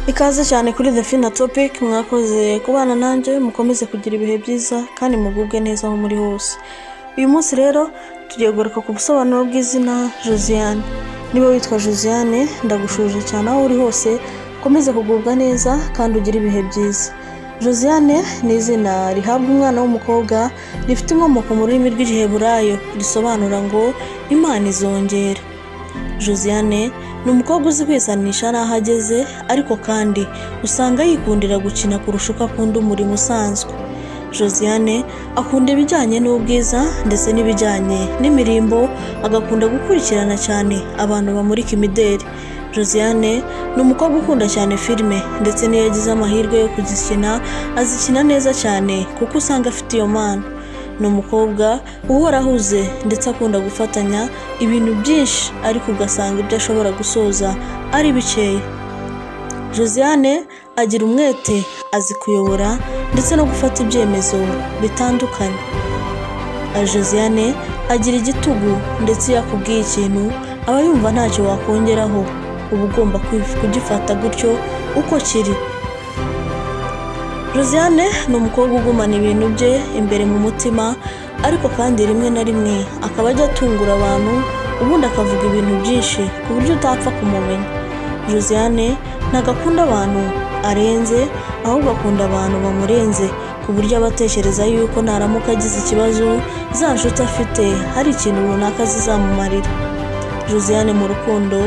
Ikaze cyane kuri The Fina Topic, mwakoze kubana nanjye, mukomeze kugira ibihe byiza kandi mugubwe neza aho muri hose. Uyu munsi rero tugiye kugaruka ku busobanuro bw'izina Josiane. Niba witwa Josiane, ndagushuje cyane aho uri hose, komeze kugubwa neza kandi ugire ibihe byiza. Josiane ni izina rihabwa umwana w'umukobwa rifite inkomoko mu rurimi rw'Igiheburayo risobanura ngo Imana izongera. Josiane ni umukobwa uzi kwisanisha n'aho ageze, ariko kandi usanga yikundira gukina kurusha uko akunda umurimo usanzwe. Josiane akunda ibijyanye n'ubwiza ndetse n'ibijyanye n'imirimbo, agakunda gukurikirana cyane abantu bamurika imideri. Josiane ni umukobwa ukunda cyane filime, ndetse n'iyo yagize amahirwe yo kuzikina azikina neza cyane kuko usanga afite iyo mpano. Ni umukobwa uhora ahuze ndetse akunda gufatanya ibintu byinshi, ariko ugasanga ibyo ashobora gusoza ari bikeya. Josiane agira umwete, azi kuyobora ndetse no gufata ibyemezo bitandukanye. Josiane agira igitugu, ndetse iyo akubwiye ikintu aba yumva ntacyo wakongeraho, uba ugomba kugifata gutyo uko kiri. Josiane ni umukobwa ugumana ibintu bye imbere mu mutima, ariko kandi rimwe na rimwe akaba ajya atungura abantu, ubundi akavuga ibintu byinshi ku buryo utapfa kumumenya. Josiane ntabwo akunda abantu arenze, ahubwo akunda abantu bamurenze, ku buryo aba atekereza yuko naramuka agize ikibazo za nshuti afite hari ikintu runaka zizamumarira. Josiane mu rukundo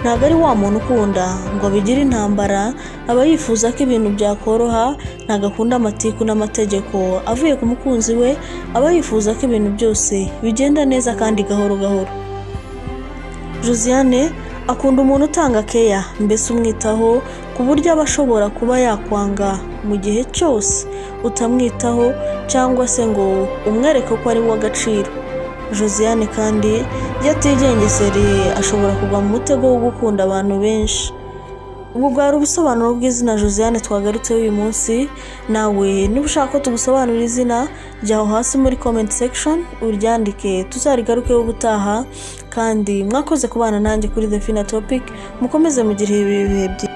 ntabwo ari wa muntu ukunda ngo abigire intambara, aba yifuza ko ibintu byakoroha, ntabwo akunda amatiku n'amategeko avuye ku mukunzi we, aba yifuza ko ibintu byose bigenda neza kandi gahoro gahoro. Josiane akunda umuntu utanga keya, mbese umwitaho ku buryo aba ashobora kuba yakwanga mu gihe cyose utamwitaho cyangwa se ngo umwereke ko ari uw'agaciro. Josiane kandi iyo atigengesereye ashobora kugwa mu mutego wo gukunda abantu benshi. Ubu bwari ubusobanuro bw'izina Josiane twagarutseho uyu munsi. Nawe niba ushaka ko tugusobanurira izina, jya aho hasi muri comment section uryandike, tuzarigarukeho ubutaha. Kandi mwakoze kubana nanjye kuri The Fina Topic, mukomeze mugire ibihe byiza.